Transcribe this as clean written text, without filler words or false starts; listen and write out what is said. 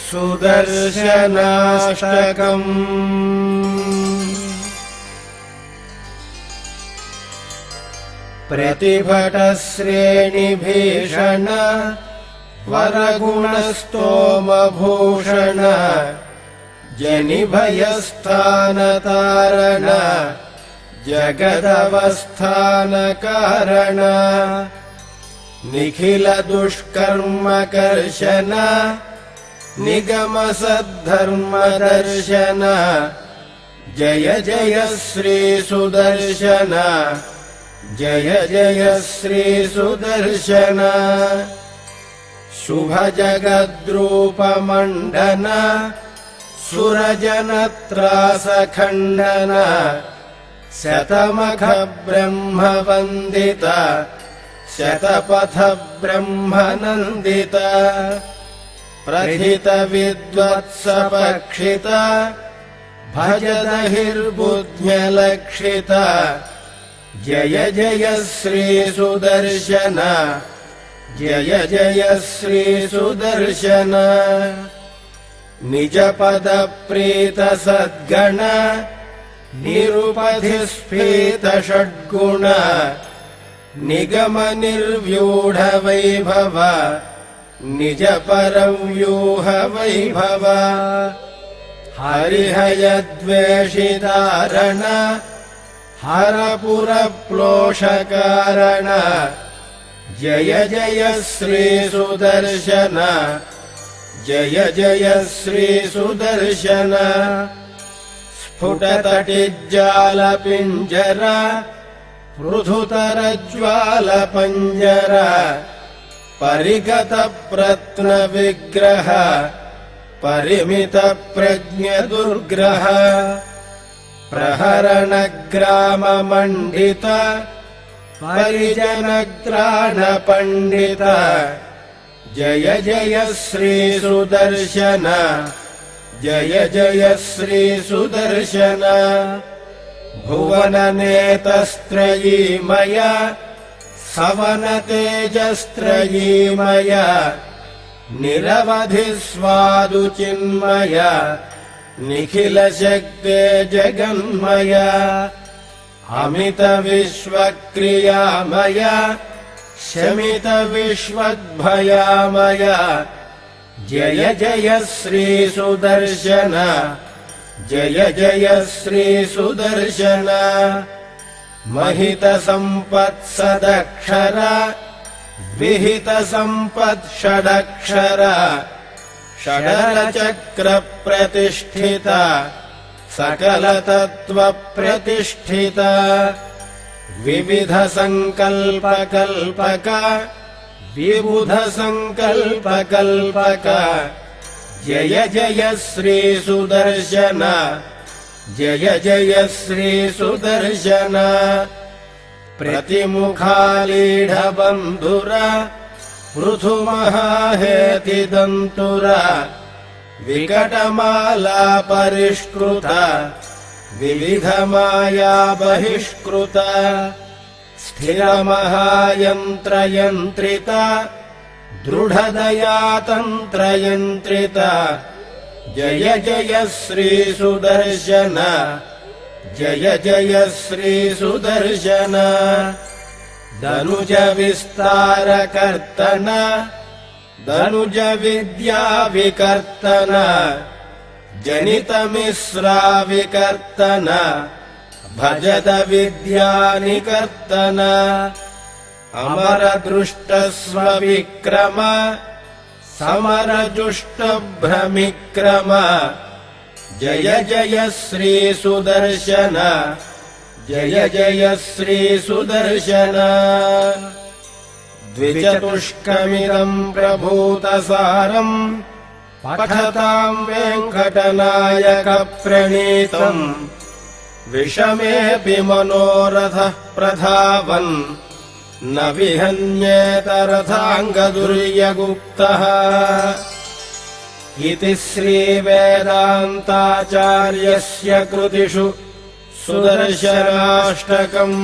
सुदर्शनाष्टकम्। प्रतिभटश्रेणिभीषण वरगुणस्तोमभूषण जनिभयस्थानतारण जगदवस्थानकारण निखिलदुष्कर्मकर्शन निगमसद्धर्मदर्शन जय जय श्रीसुदर्शन जय जय श्रीसुदर्शन। शुभजगद्रूपमण्डन सुरजनत्रासखण्डन शतमखब्रह्मवन्दित शतपथब्रह्मनन्दित प्रथितविद्वत्सपक्षित भजदहिर्बुद्ध्यलक्षित जय जय श्रीसुदर्शन जय जय श्रीसुदर्शन। निजपदप्रीतसद्गण निरुपधिस्फीतषड्गुण निगमनिर्व्यूढवैभव निजपरव्यूहवैभव हरिहयद्वेषितारण हरपुरप्लोषकारण जय जय श्रीसुदर्शन जय जय श्रीसुदर्शन। स्फुटतटिज्जालपिञ्जर पृथुतरज्वालपञ्जर परिगतप्रत्नविग्रह परिमितप्रज्ञदुर्ग्रह प्रहरणग्राममण्डित परिजनग्राणपण्डित जय जय श्रीसुदर्शन जय जय श्रीसुदर्शन। भुवननेतस्त्रयीमय सवनतेजस्त्रयीमय निरवधिस्वादुचिन्मय निखिलशक्ते जगन्मय अमितविश्वक्रियामय शमितविश्वद्भयामय जय जय श्रीसुदर्शन जय जय श्रीसुदर्शन। महितसम्पत्सदक्षर विहितसम्पत्षडक्षर षडरचक्रप्रतिष्ठित सकलतत्त्वप्रतिष्ठित विविधसङ्कल्पकल्पक विबुधसङ्कल्पकल्पक जय जय श्रीसुदर्शन जय जय श्रीसुदर्शन। प्रतिमुखालीढबन्धुर पृथुमहाहेतिदन्तुर विकटमाला परिष्कृत विविधमाया बहिष्कृत स्थिरमहायन्त्रयन्त्रित दृढदया तन्त्रयन्त्रित जय जय श्रीसुदर्शन जय जय श्रीसुदर्शन। धनुजविस्तारकर्तन धनुजविद्याविकर्तन जनितमिश्राविकर्तन भजदविद्यानिकर्तन अमरदृष्टस्वविक्रम समरजुष्टभ्रमिक्रम जय जय श्रीसुदर्शन जय जय श्रीसुदर्शन। द्विचतुष्कमिदम् प्रभूतसारम् पठताम् वेङ्कटनायकप्रणीतम् विषमेऽपि मनोरथः प्रधावन् न विहन्येत रथाङ्गदुर्यगुप्तः इति श्रीवेदान्ताचार्यस्य कृतिषु सुदर्शनाष्टकम्।